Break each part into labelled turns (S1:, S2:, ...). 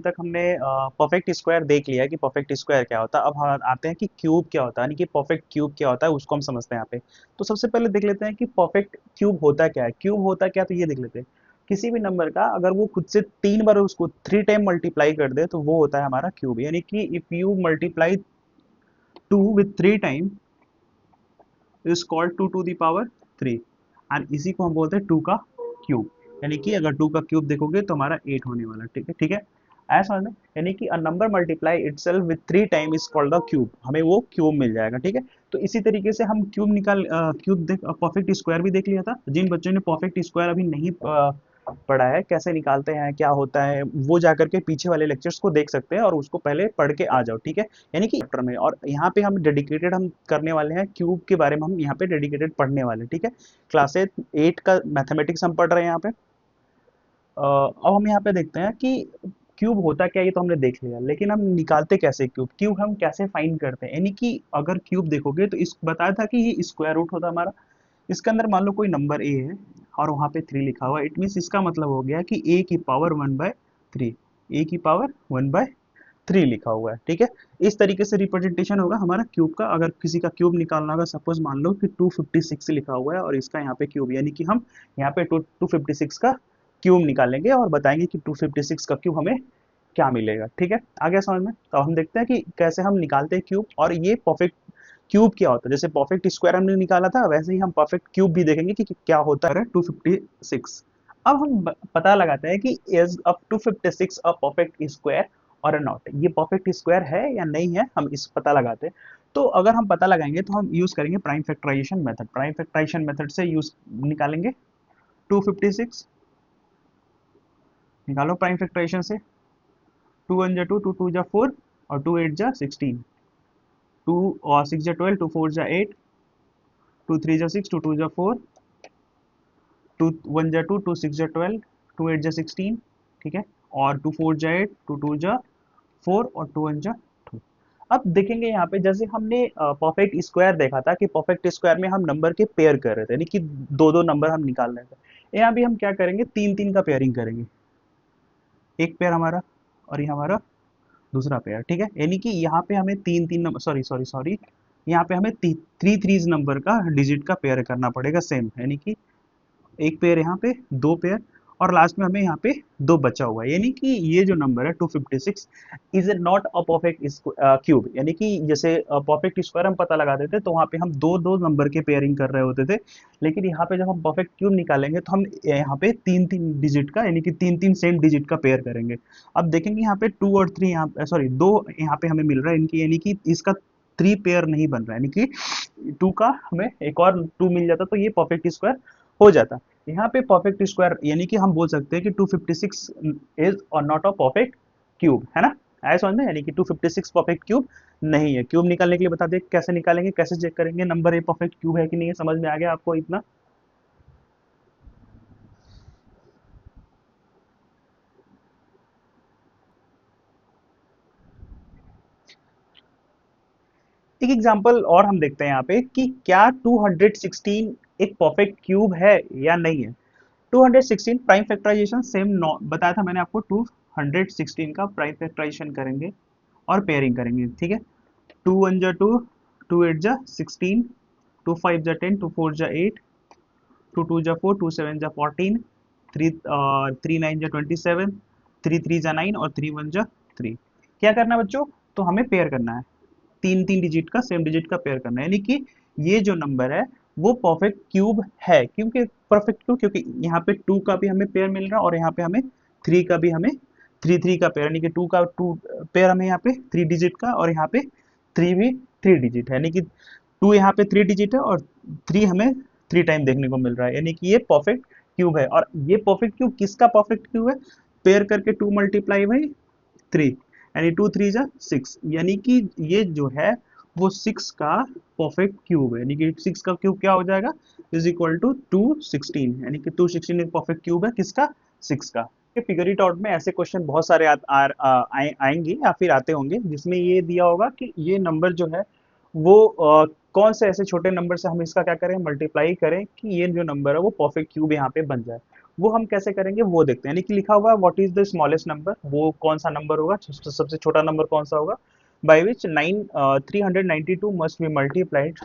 S1: तक हमने perfect square देख लिया है कि परफेक्ट स्क्वायर क्या होता है। अब हम आते हैं कि क्यूब क्या होता है, यानी कि परफेक्ट क्यूब क्या होता है, उसको हम समझते हैं यहाँ पे। तो सबसे पहले देख लेते हैं कि परफेक्ट क्यूब होता क्या है। क्यूब होता क्या, तो ये देख लेते हैं। किसी भी नंबर का अगर वो खुद से 3 बार उसको 3 टाइम मल्टीप्लाई कर दे तो वो होता है हमारा क्यूब। यानी कि if you multiply 2 with 3 time is called 2 to the power 3, and इसी को हम बोलते हैं 2 का क्यूब। यानी कि अगर 2 का क्यूब देखोगे तो हमारा 8 होने वाला है। ठीक है, ठीक है, ऐसा समझ में। यानी कि a number multiply itself with 3 time is called the cube, हमें वो क्यूब मिल जाएगा। ठीक है, तो इसी तरीके से हम क्यूब देख परफेक्ट स्क्वायर भी देख लिया था। जिन बच्चों ने परफेक्ट स्क्वायर अभी नहीं पढ़ा है, कैसे निकालते हैं, क्या होता है, वो जाकर के पीछे वाले लेक्चर्स को देख सकते हैं और उसको पहले पढ़ के आ जाओ। ठीक है, यानी कि चैप्टर में। और यहाँ पे हम डेडिकेटेड हम करने वाले हैं क्यूब के बारे में, हम यहाँ पे डेडिकेटेड पढ़ने वाले हैं। ठीक है, क्लास 8 का मैथमेटिक्स हम पढ़ रहे हैं यहाँ पे। अब हम यहाँ पे देखते हैं कि क्यूब होता क्या है, ये तो हमने देख लिया, लेकिन हम निकालते कैसे क्यूब, क्यूब हम कैसे फाइंड करते हैं। यानी कि अगर क्यूब देखोगे तो इस बताया था कि ये स्क्वायर रूट होता है हमारा। इसके अंदर मान लो कोई नंबर ए है और वहाँ पे 3 लिखा हुआ है, इट मीन्स इसका मतलब हो गया कि ए की पावर 1/3, ए की पावर 1/3 लिखा हुआ है। ठीक है, इस तरीके से रिप्रेजेंटेशन होगा हमारा क्यूब का। अगर किसी का क्यूब निकालना होगा, सपोज मान लो कि 256 लिखा हुआ है और इसका यहाँ पे क्यूब, यानी कि हम यहाँ पे 256 का क्यूब निकालेंगे और बताएंगे कि 256 का क्यूब हमें क्या मिलेगा। ठीक है, आ गया समझ में। तो हम देखते हैं कि कैसे हम निकालते हैं क्यूब, और ये परफेक्ट क्यूब क्या होता है। जैसे परफेक्ट स्क्वायर हमने निकाला था, वैसे ही हम परफेक्ट क्यूब भी देखेंगे कि क्या होता है 256। अब हम पता लगाते हैं कि is up 256 a perfect square और नॉट, ये परफेक्ट स्क्वायर है या नहीं है, हम इस पता लगाते हैं। तो अगर हम पता लगाएंगे तो हम यूज करेंगे prime factorization method. Prime factorization method से यूज निकालेंगे 256। निकालो प्राइम फैक्टराइजेशन से। 2 1 जा 2, 2 2 जा 4 और 2 8 जा 16, 2 और 6 जा 12, 2 4 जा 8, 2 3 जा 6, 2 2 जा 4, 2 1 जा 2, 2 6 जा 12, 2 8 जा 16। ठीक है, और 2 4 जा 8, 2 2 जा 4 और 2 1 जा 2। अब देखेंगे यहाँ पे, जैसे हमने परफेक्ट स्क्वायर देखा था कि परफेक्ट स्क्वायर में हम नंबर के पेयर कर रहे थे, यानी कि दो दो नंबर हम निकाल रहे थे। यहाँ भी हम क्या करेंगे, 3 3 का पेयरिंग करेंगे। एक पेयर हमारा और ये हमारा दूसरा पेयर। ठीक है, यानी कि यहाँ पे हमें 3 3 नंबर, सॉरी सॉरी सॉरी, यहाँ पे हमें 3 3 नंबर का डिजिट का पेयर करना पड़ेगा सेम। यानी कि एक पेयर यहाँ पे, दो पेयर, और लास्ट में हमें यहाँ पे दो बचा हुआ है। यानी कि ये जो नंबर है 256 is not a perfect cube. यानी कि जैसे परफेक्ट स्क्वायर हम पता लगाते थे तो वहाँ पे हम दो दो नंबर के पेयरिंग कर रहे होते थे, लेकिन यहाँ पे जब हम परफेक्ट क्यूब निकालेंगे तो हम यहाँ पे 3 3 डिजिट का, यानी कि 3 3 सेम डिजिट का पेयर करेंगे। अब देखेंगे यहाँ पे 2 और 3, यहाँ सॉरी 2 यहाँ पे हमें मिल रहा है इनकी, यानी कि इसका 3 पेयर नहीं बन रहा है, यानी कि 2 का हमें एक और 2 मिल जाता तो ये परफेक्ट स्क्वायर हो जाता। यहाँ पे परफेक्ट स्क्वायर यानी कि हम बोल सकते हैं कि 256 इज और नॉट अ परफेक्ट क्यूब, है ना। ऐसा समझ में, यानी कि 256 परफेक्ट क्यूब नहीं है। क्यूब निकालने के लिए बता दे कैसे निकालेंगे, कैसे चेक करेंगे नंबर ये परफेक्ट क्यूब है कि नहीं है। समझ में आ गया आपको इतना। एक एग्जांपल और हम देखते हैं यहाँ पे कि क्या 216 एक परफेक्ट क्यूब है या नहीं है। 216 प्राइम फैक्टराइजेशन सेम बताया था मैंने आपको। 216 का प्राइम फैक्टराइजेशन करेंगे और पेयरिंग करेंगे। ठीक है, 2 1 जा 2, 2 8 जा 16, 2 5 जा 10, 2 4 जा 8, 2 2 जा 4, 2 7 जा 14, 3 9 जा 27, 3 3 जा 9 और 3 1 जा 3। क्या करना है बच्चों, तो हमें पेयर करना है। 3 3 डिजिट का, सेम डिजिट का पेयर करना है। यानी कि ये जो नंबर है वो परफेक्ट क्यूब है। क्योंकि परफेक्ट क्यूब, क्योंकि यहाँ पे 2 का भी हमें पेयर मिल रहा है और यहाँ पे हमें 3 का भी, हमें 3 3 का पेयर, यानी कि 2 का 2 पेयर हमें यहाँ पे 3 डिजिट का, और यहाँ पे 3 भी 3 डिजिट है। यानी कि 2 यहाँ पे 3 डिजिट है और 3 हमें 3 टाइम देखने को मिल रहा है। यानी कि ये परफेक्ट क्यूब है। और ये परफेक्ट क्यूब किसका परफेक्ट क्यूब है, पेयर करके 2 मल्टीप्लाई बाई 3, यानी 2 3 जा 6, यानी कि ये जो है वो 6 का परफेक्ट क्यूब है। यानी कि 6 का क्यूब क्या हो जाएगा, इज इक्वल टू 216, यानी कि 216 एक परफेक्ट क्यूब है किसका, 6 का। फिगर इट आउट में ऐसे क्वेश्चन बहुत सारे आएंगे या फिर आते होंगे, जिसमें ये दिया होगा कि ये नंबर जो है वो कौन से ऐसे छोटे नंबर से हम इसका क्या करें, मल्टीप्लाई करें कि ये जो नंबर है वो परफेक्ट क्यूब यहाँ पे बन जाए। वो हम कैसे करेंगे वो देखते हैं। यानी कि लिखा हुआ है what is the smallest number, वो कौन सा नंबर होगा, सबसे छोटा नंबर कौन सा होगा, by which 392 must be multiplied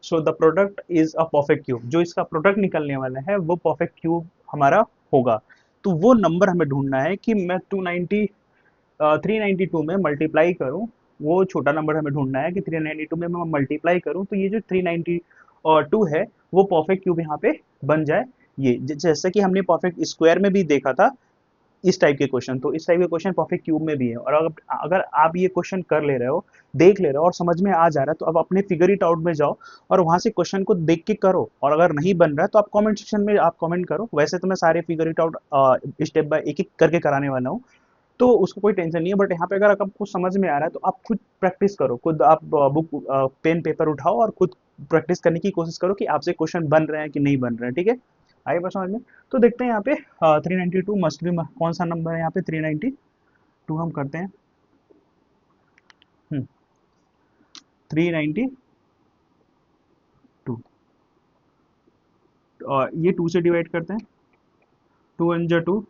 S1: so the product is a perfect cube. जो इसका प्रोडक्ट निकलने वाला है वो परफेक्ट क्यूब हमारा होगा। तो वो नंबर हमें ढूंढना है कि मैं 392 में मल्टीप्लाई करूं, वो छोटा नंबर हमें ढूंढना है कि 392 में मैं मल्टीप्लाई करूं तो ये जो 392 है वो परफेक्ट क्यूब यहाँ पे बन जाए। ये जैसे कि हमने परफेक्ट स्क्वायर में भी देखा था इस टाइप के क्वेश्चन, तो इस टाइप के क्वेश्चन परफेक्ट क्यूब में भी है। और अगर अगर आप ये क्वेश्चन कर ले रहे हो, देख ले रहे हो और समझ में आ जा रहा है, तो अब अपने फिगर इट आउट में जाओ और वहां से क्वेश्चन को देख के करो। और अगर नहीं बन रहा है तो आप कमेंट सेक्शन में आप कमेंट करो। वैसे तो मैं सारे figure it out step by एक एक करके कराने वाला हूँ, तो उसको कोई टेंशन नहीं है। बट यहाँ पे अगर आपको समझ में आ रहा है तो आप खुद प्रैक्टिस करो, खुद आप बुक पेन पेपर उठाओ और खुद प्रैक्टिस करने की कोशिश करो कि आपसे क्वेश्चन बन रहे हैं कि नहीं बन रहे हैं। ठीक है, आगे बात समझ में। तो देखते हैं यहाँ पे 392 मस्ट बी कौन सा नंबर है यहाँ पे 392 हम करते हैं। 392 और ये 2 से डिवाइड करते हैं, 2 वन जा 2,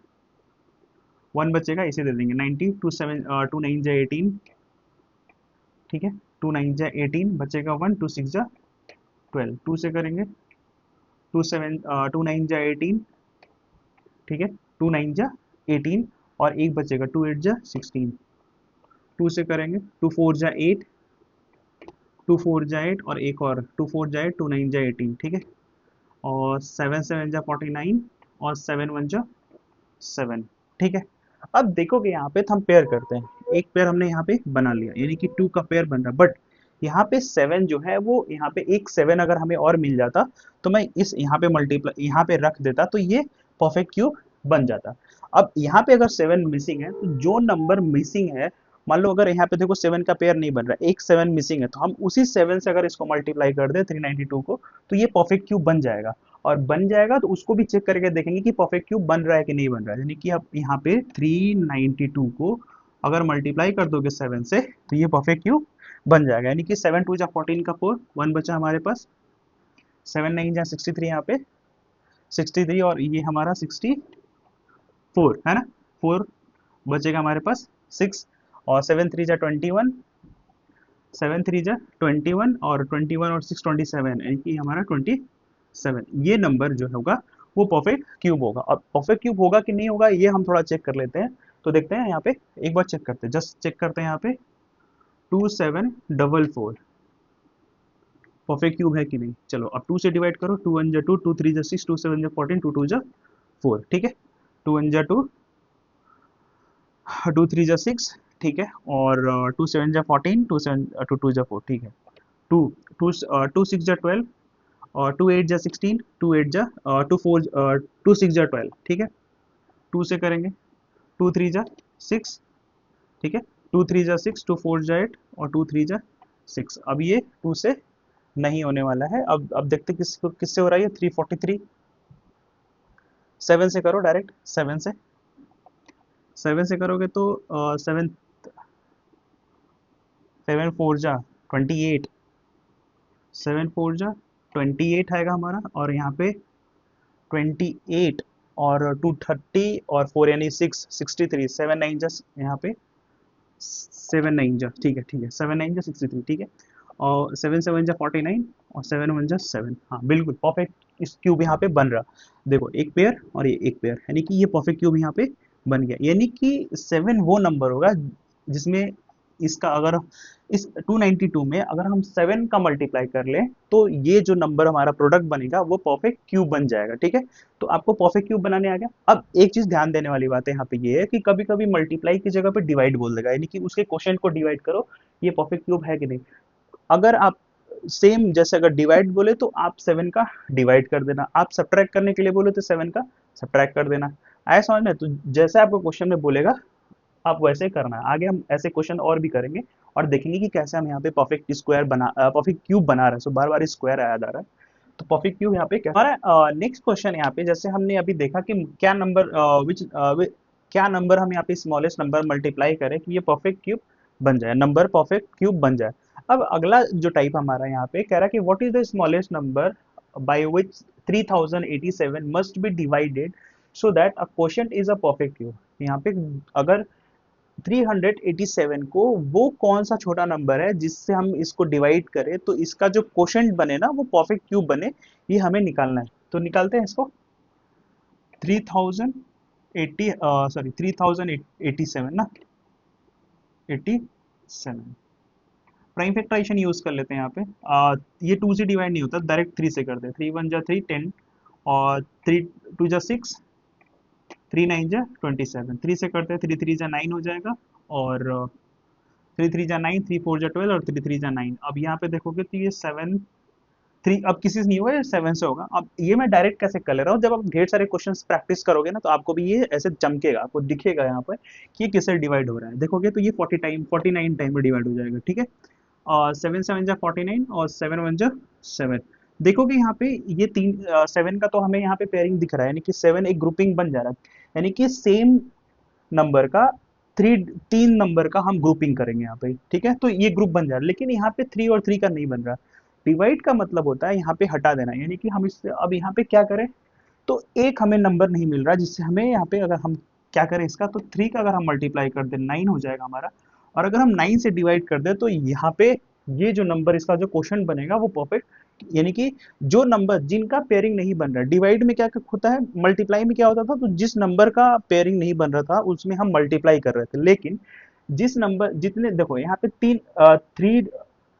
S1: 1 बचेगा इसे दे देंगे 90, 2 9 जा 18, ठीक है, 2 9 जा 18 बचेगा 1, 2 6 जा 12, 2 से करेंगे 2 9 जा 18, ठीक है, 2 9 जा 18 और एक बचेगा 2 8 जा 16, 2 से करेंगे 2 4 जा 8, 2 4 जा 8 और एक और 2 4 जा 8, 2 9 जा 18, ठीक है, और 7 7 जा 49 और 7 1 जा 7, ठीक है। अब देखोगे यहाँ पे तो हम पेयर करते हैं, एक पेयर हमने यहाँ पे बना लिया यानी कि 2 का पेयर बन रहा, बट यहाँ पे 7 जो है वो यहाँ पे एक 7 अगर हमें और मिल जाता तो मैं इस यहाँ पे मल्टीप्लाई यहाँ पे रख देता तो ये परफेक्ट क्यूब बन जाता। अब यहाँ पे अगर 7 मिसिंग है तो जो नंबर मिसिंग है, मान लो अगर यहाँ पे देखो 7 का पेयर नहीं बन रहा, एक 7 मिसिंग है, तो हम उसी 7 से अगर इसको मल्टीप्लाई कर दें 392 को तो ये परफेक्ट क्यूब बन जाएगा। और बन जाएगा तो उसको भी चेक करके देखेंगे कि परफेक्ट क्यूब बन रहा है कि नहीं बन रहा है। यानी कि आप यहाँ पे 392 को अगर मल्टीप्लाई कर दोगे 7 से तो ये परफेक्ट क्यूब बन जाएगा। यानी कि 7 2 जा 14 का 4, 1 बचा हमारे पास, 7 9 जा 63 यहाँ पे 63 और ये हमारा 64 है ना, 4 बचेगा हमारे पास 6 और 7 3 जा 21, 7 3 जा 21 और 21 और 6 27 यानी कि हमारा 27, ये नंबर जो होगा वो परफेक्ट क्यूब होगा। अब परफेक्ट क्यूब होगा कि नहीं होगा ये हम थोड़ा चेक कर लेते हैं। तो देखते हैं यहाँ पे, एक बार चेक करते हैं, जस्ट चेक करते हैं यहाँ पे 2744 परफेक्ट क्यूब है कि नहीं। चलो अब 2 से डिवाइड करो, 2 1 जा 2, 2 3 जा 6, 2 7 जा 14, 2 2 जा 4, ठीक है, 2 1 जा 2, 2 3 जा 6, ठीक है, और 2 7 जा 14, 2 2 जा 4, ठीक है, 2 2 6 जा 12 और 2 8 जा 16, 2 8 जा 2 4 2 6 जा 12, ठीक है, 2 से करेंगे 2 3 जा 6, ठीक है, 2 3 जा 6, 2 4 जा 8 और 2 3 जा 6। अब ये 2 से नहीं होने वाला है। अब देखते किससे हो रहा है ये 343, 7 से करो डायरेक्ट, 7 से करोगे तो 7 7 4 जा 28, 7 4 जा 28 आएगा हमारा, और यहाँ पे 28 और 230 और 4 यानी 6 63, 7 9 जा यहाँ पे 7 9 जा, ठीक है, ठीक है, 7 9 जा 63, ठीक है, और 7 7 जा 49 और 7 1 जा 7, हाँ बिल्कुल परफेक्ट इस क्यूब यहाँ पे बन रहा। देखो एक पेयर और ये एक पेयर, यानी कि ये परफेक्ट क्यूब यहाँ पे बन गया। यानी कि 7 वो नंबर होगा जिसमें इसका अगर इस 292 में अगर हम 7 का मल्टीप्लाई कर लें तो ये जो नंबर हमारा प्रोडक्ट बनेगा वो परफेक्ट क्यूब बन जाएगा। ठीक है, तो आपको परफेक्ट क्यूब बनाने आ गया। अब एक चीज ध्यान देने वाली बात है यहाँ पे ये है कि कभी कभी मल्टीप्लाई की जगह पे डिवाइड बोल देगा, यानी कि उसके क्वेश्चन को डिवाइड करो ये परफेक्ट क्यूब है कि नहीं। अगर आप सेम जैसे अगर डिवाइड बोले तो आप 7 का डिवाइड कर देना, आप सब्ट्रैक्ट करने के लिए बोले तो 7 का सब्ट्रैक्ट कर देना। आया समझ में? तो जैसे आपको क्वेश्चन में बोलेगा आप वैसे ही करना है। आगे हम ऐसे क्वेश्चन और भी करेंगे और देखेंगे कि कैसे हम यहाँ पे परफेक्ट स्क्वायर बना परफेक्ट क्यूब बना रहे हैं। सो बार बार स्क्वायर याद आ रहा है, तो परफेक्ट क्यूब यहाँ पे क्या हमारा नेक्स्ट क्वेश्चन यहाँ पे, जैसे हमने अभी देखा कि क्या नंबर क्या नंबर हम यहाँ पे स्मॉलेस्ट नंबर मल्टीप्लाई करें कि ये परफेक्ट क्यूब बन जाए, नंबर परफेक्ट क्यूब बन जाए। अब अगला जो टाइप हमारा यहाँ पे कह रहा है कि what is the smallest number by which 3087 must be divided so that a quotient is a perfect cube. यहाँ पे अगर 387 को वो कौन सा छोटा नंबर है जिससे हम इसको डिवाइड करें तो इसका जो क्वोशिएंट बने ना वो परफेक्ट क्यूब बने, ये हमें निकालना है। तो निकालते हैं इसको। 3080 सॉरी 3087 ना, 87 प्राइम फैक्टराइजेशन यूज कर लेते हैं यहाँ पे। ये 2 से डिवाइड नहीं होता, डायरेक्ट 3 से करते हैं। 3 1 जा 3 10 और 3 2 जा 6, 3 9 जा 27, 3 से करते हैं, 3 3 जा 9 हो जाएगा और 3 3 जा 9, 3 4 जा 12 और 3 3 जा 9। अब यहाँ पे देखोगे तो ये 7 3 अब किसी से नहीं हुआ, ये 7 से होगा। अब ये मैं डायरेक्ट कैसे कर ले रहा हूँ, जब आप ढेर सारे क्वेश्चंस प्रैक्टिस करोगे ना तो आपको भी ये ऐसे चमकेगा, आपको दिखेगा यहाँ पर कि ये किससे डिवाइड हो रहा है। देखोगे तो ये 49 टाइम में डिवाइड हो जाएगा, ठीक है। और 7 7 जा 49 और 7 1 जा 7। देखोगे यहाँ पे ये 7 का तो हमें यहाँ पे पेयरिंग दिख रहा है, यानी कि 7 एक ग्रुपिंग बन जा रहा है, यानी कि सेम नंबर का थ्री 3 नंबर का हम ग्रुपिंग करेंगे यहाँ पे, ठीक है। तो ये ग्रुप बन जा रहा है, लेकिन यहाँ पे 3 और 3 का नहीं बन रहा। डिवाइड का मतलब होता है यहाँ पे हटा देना, यानी कि हम इससे अब यहाँ पे क्या करें, तो एक हमें नंबर नहीं मिल रहा जिससे हमें यहाँ पे अगर हम क्या करें इसका, तो 3 का अगर हम मल्टीप्लाई कर दें 9 हो जाएगा हमारा। और अगर हम 9 से डिवाइड कर दें तो यहाँ पे ये जो नंबर इसका जो क्वेश्चन बनेगा वो परफेक्ट, यानी कि जो नंबर जिनका पेयरिंग नहीं बन रहा, डिवाइड में क्या होता है, मल्टीप्लाई में क्या होता था, तो जिस नंबर का पेयरिंग नहीं बन रहा था उसमें हम मल्टीप्लाई कर रहे थे। लेकिन जिस नंबर जितने देखो यहाँ पे थ्री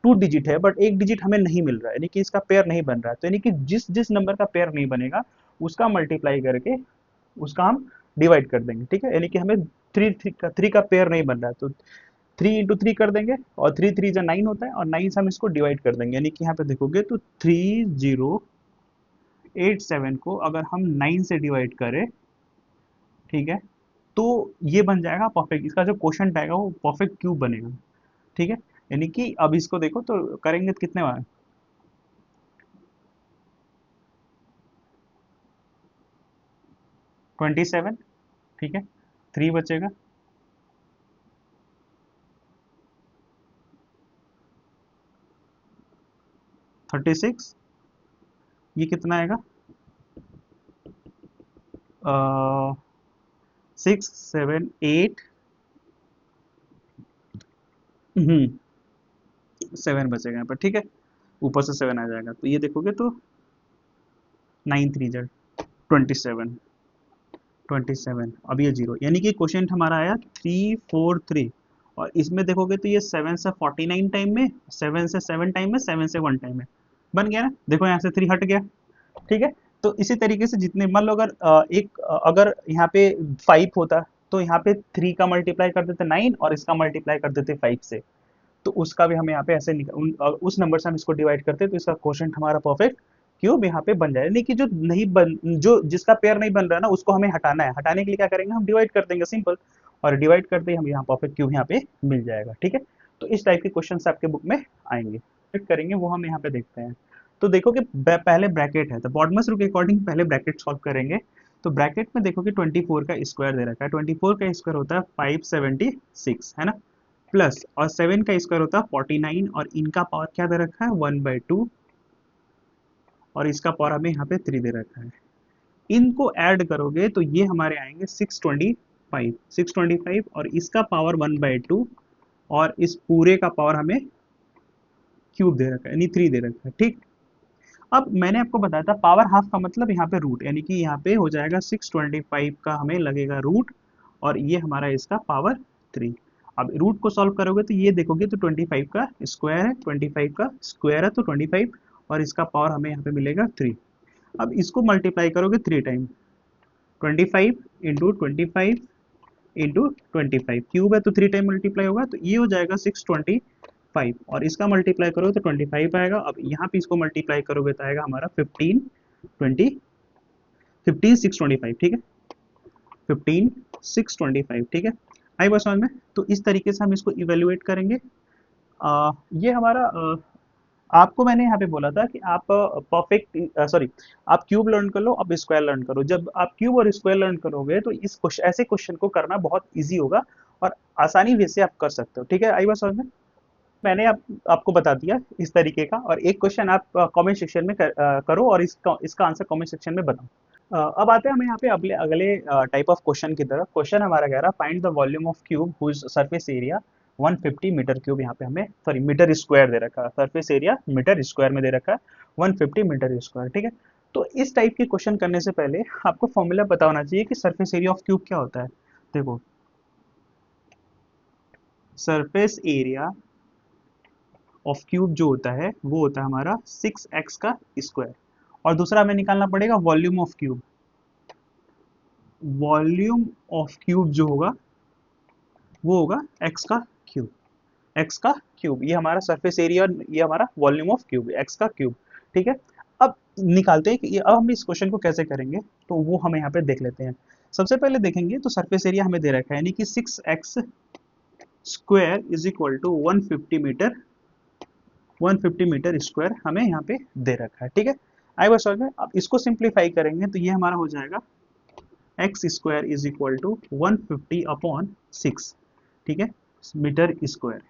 S1: 2 डिजिट है बट एक डिजिट हमें नहीं मिल रहा है, यानी कि इसका पेयर नहीं बन रहा है। तो यानी कि जिस जिस नंबर का पेयर नहीं बनेगा उसका मल्टीप्लाई करके उसका हम डिवाइड कर देंगे, ठीक है। यानी कि हमें थ्री का पेयर नहीं बन रहा है तो 3 × 3 कर देंगे और 3 3 जा 9 होता है और 9 से हम इसको डिवाइड कर देंगे, यानी कि यहाँ पे देखोगे तो 3087 को अगर हम 9 से डिवाइड करें, ठीक है, तो ये बन जाएगा परफेक्ट, इसका जो क्वोशंट आएगा वो परफेक्ट क्यूब बनेगा, ठीक है। यानी कि अब इसको देखो तो करेंगे तो कितने बार, 27, ठीक है, 3 बचेगा, 36, ये कितना आएगा, 6 7 8, 7 बचेगा यहाँ पर, ठीक है, ऊपर से 7 आ जाएगा। तो ये देखोगे तो 9 3 जा 27, 27, अब ये जीरो, यानी कि क्वेश्चन हमारा आया 343। और इसमें देखोगे तो ये 7 से 49 टाइम में, 7 से 7 टाइम में, 7 से 1 टाइम में बन गया ना। देखो यहाँ से 3 हट गया, ठीक है। तो इसी तरीके से जितने मान लो अगर अगर यहाँ पे 5 होता तो यहाँ पे 3 का मल्टीप्लाई कर देते 9 और इसका मल्टीप्लाई कर देते 5 से, तो उसका भी हमें यहाँ पे ऐसे उस नंबर से हम इसको डिवाइड करते हैं तो इसका क्वोशंट हमारा परफेक्ट क्यूब यहाँ पे बन जाए। यानी कि जो नहीं बन जो जिसका पेयर नहीं बन रहा है ना उसको हमें हटाना है, हटाने के लिए क्या करेंगे, हम डिवाइड कर देंगे, सिंपल। और डिवाइड करते ही हम यहाँ परफेक्ट क्यूब यहाँ पे मिल जाएगा, ठीक है। तो इस टाइप के क्वेश्चन आपके बुक में आएंगे, करेंगे वो हम यहाँ पे देखते हैं। तो देखो कि पहले ब्रैकेट है तो बॉडमस रूल के अकॉर्डिंग पहले ब्रैकेट सॉल्व करेंगे। तो ब्रैकेट में देखो कि 24 का स्क्वायर दे रखा है, 24 का स्क्वायर होता है 576, है ना, प्लस और 7 का स्क्वायर होता है 49 और इनका पावर क्या दे रखा है 1/2 और इसका पावर हमें यहाँ पे 3 दे रखा है। इनको ऐड करोगे तो ये हमारे आएंगे 625 और इसका पावर 1/2 और इस पूरे का पावर हमें क्यूब दे रखा है, यानी 3 दे रखा है, ठीक। अब मैंने आपको बताया था पावर हाफ का मतलब यहाँ पे रूट, यानी कि यहाँ पे हो जाएगा 625 का हमें लगेगा रूट और ये हमारा इसका पावर 3। अब रूट को सॉल्व करोगे तो ये देखोगे तो 25 का स्क्वायर है, 25 का स्क्वायर है तो 25 और इसका पावर हमें यहाँ पे मिलेगा 3। अब इसको मल्टीप्लाई करोगे 3 टाइम, 25 × 25 × 25 क्यूब है तो 3 टाइम मल्टीप्लाई होगा तो ये हो जाएगा 625 और इसका मल्टीप्लाई करोगे तो 25 आएगा। अब यहाँ पे इसको मल्टीप्लाई करोगे तो आएगा हमारा 15 625, ठीक है, 15 625, ठीक है। आई बस समझ में। तो इस तरीके से हम इसको इवेल्युएट करेंगे। ये हमारा आपको मैंने यहाँ पे बोला था कि आप परफेक्ट सॉरी आप क्यूब लर्न कर लो, आप स्क्वायर लर्न करो। जब आप क्यूब और स्क्वायर लर्न करोगे तो इस ऐसे क्वेश्चन को करना बहुत इजी होगा और आसानी वे से आप कर सकते हो, ठीक है। आई बात समझ में। मैंने आपको बता दिया इस तरीके का, और एक क्वेश्चन आप कमेंट सेक्शन में करो और इसका आंसर कमेंट सेक्शन में बताओ। अब आते हैं हम यहाँ पे अगले अगले टाइप ऑफ क्वेश्चन की तरफ। क्वेश्चन हमारा कह रहा है find the volume of cube whose surface area 150 metre cube. यहाँ पे हमें सॉरी मीटर स्क्वायर दे रखा है, सरफेस एरिया मीटर स्क्वायर में दे रखा है 150 मीटर स्क्वायर, ठीक है। तो इस टाइप के क्वेश्चन करने से पहले आपको फॉर्मूला पता होना चाहिए कि सरफेस एरिया ऑफ क्यूब क्या होता है। देखो, सरफेस एरिया ऑफ क्यूब जो होता है वो होता है हमारा 6x का स्क्वायर, और दूसरा हमें निकालना पड़ेगा volume of cube. Volume of cube जो होगा वो होगा एक्स का क्यूब। एक्स का क्यूब ये हमारा सरफेस एरिया, ये हमारा वॉल्यूम ऑफ क्यूब एक्स का क्यूब, ठीक है। अब निकालते हैं कि अब हम इस क्वेश्चन को कैसे करेंगे, तो वो हमें यहाँ पे देख लेते हैं। सबसे पहले देखेंगे तो सरफेस एरिया हमें दे रखा है, यानी कि 6x square is equal to 150 metre square हमें यहाँ पे दे रखा है, ठीक है। आई बस समझ में। अब इसको सिंप्लीफाई करेंगे तो ये हमारा हो जाएगा x square is equal to 150 upon 6, ठीक है, मीटर स्क्वायर।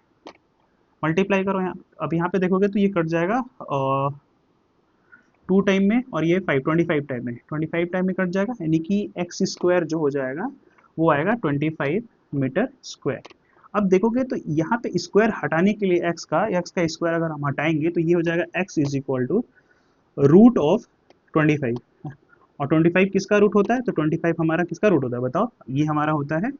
S1: मल्टीप्लाई करो यहाँ, अब यहाँ पे देखोगे तो ये कट जाएगा 2 टाइम में, और ये 25 टाइम में, 25 टाइम में कट जाएगा, यानी कि एक्स स्क्वायर जो हो जाएगा वो आएगा 25 मीटर स्क्वायर। अब देखोगे तो यहाँ पे स्क्वायर हटाने के लिए एक्स का स्क्वायर अगर हम हटाएंगे तो ये हो जाएगा x is equal to root of 25। और 25 किसका रूट होता है, तो 25 हमारा किसका रूट होता है बताओ, ये हमारा होता है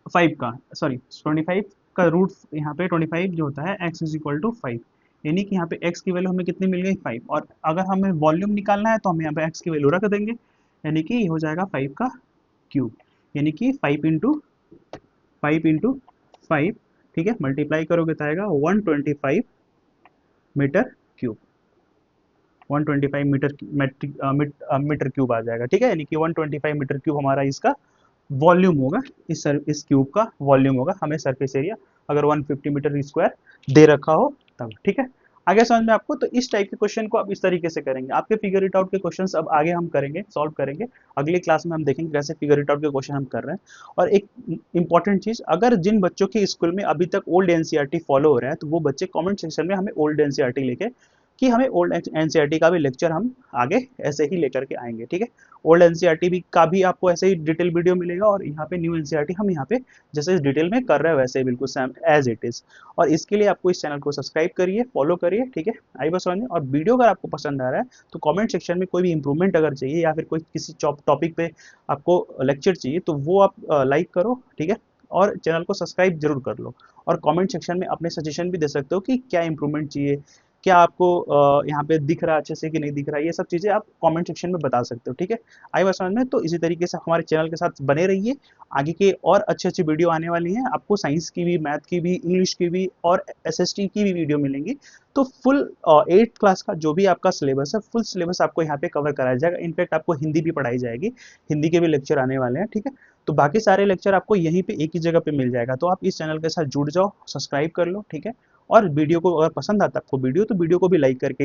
S1: 5 का, सॉरी 25 का रूट यहाँ पे 25 जो होता है x इज इक्वल टू 5, यानी कि यहाँ पे x की वैल्यू हमें कितनी मिल गई 5, और अगर हमें वॉल्यूम निकालना है तो हम यहाँ पे x की वैल्यू रख देंगे, यानी कि ये हो जाएगा 5 का क्यूब, यानी कि 5 इंटू 5, ठीक है। मल्टीप्लाई करोगे तो आएगा 125 मीटर क्यूब, 125 मीटर क्यूब आ जाएगा, ठीक है, यानी कि 125 मीटर क्यूब हमारा इसका वॉल्यूम होगा। इस क्यूब का वॉल्यूम होगा हमें सरफेस एरिया अगर 150 मीटर स्क्वायर दे रखा हो तब, ठीक है। आगे समझ में आपको। तो इस टाइप के क्वेश्चन को आप इस तरीके से करेंगे। आपके फिगर इट आउट के क्वेश्चंस अब आगे हम करेंगे, सॉल्व करेंगे अगली क्लास में। हम देखेंगे कैसे फिगर इट आउट के क्वेश्चन हम कर रहे हैं। और एक इंपॉर्टेंट चीज, अगर जिन बच्चों के स्कूल में अभी तक ओल्ड एनसीईआरटी फॉलो हो रहा है तो वो बच्चे कमेंट सेक्शन में हमें ओल्ड एनसीईआरटी लेके, कि हमें ओल्ड एनसीईआरटी का भी लेक्चर हम आगे ऐसे ही लेकर के आएंगे, ठीक है। ओल्ड एनसीईआरटी भी का भी आपको ऐसे ही डिटेल वीडियो मिलेगा, और यहाँ पे न्यू एनसीईआरटी हम यहाँ पे जैसे इस डिटेल में कर रहे हैं वैसे ही बिल्कुल सेम एज इट इज। और इसके लिए आपको इस चैनल को सब्सक्राइब करिए, फॉलो करिए, ठीक है। आई बस समझ में। और वीडियो अगर आपको पसंद आ रहा है तो कमेंट सेक्शन में कोई भी इंप्रूवमेंट अगर चाहिए या फिर कोई किसी टॉपिक पे आपको लेक्चर चाहिए तो वो आप लाइक करो, ठीक है। और चैनल को सब्सक्राइब जरूर कर लो, और कमेंट सेक्शन में अपने सजेशन भी दे सकते हो कि क्या इंप्रूवमेंट चाहिए, क्या आपको यहाँ पे दिख रहा है अच्छे से कि नहीं दिख रहा है, ये सब चीज़ें आप कमेंट सेक्शन में बता सकते हो, ठीक है। आई बात समझ में। तो इसी तरीके से हमारे चैनल के साथ बने रहिए। आगे के और अच्छी अच्छी वीडियो आने वाली हैं, आपको साइंस की भी, मैथ की भी, इंग्लिश की भी और एसएसटी की भी वीडियो मिलेंगी। तो फुल 8th क्लास का जो भी आपका सिलेबस है, फुल सिलेबस आपको यहाँ पे कवर कराया जाएगा। इनफैक्ट आपको हिंदी भी पढ़ाई जाएगी, हिंदी के भी लेक्चर आने वाले हैं, ठीक है। तो बाकी सारे लेक्चर आपको यहीं पे एक ही जगह पे मिल जाएगा। तो आप इस चैनल के साथ जुड़ जाओ, सब्सक्राइब कर लो, ठीक है। और वीडियो को अगर पसंद आता है आपको वीडियो, तो वीडियो को भी लाइक करके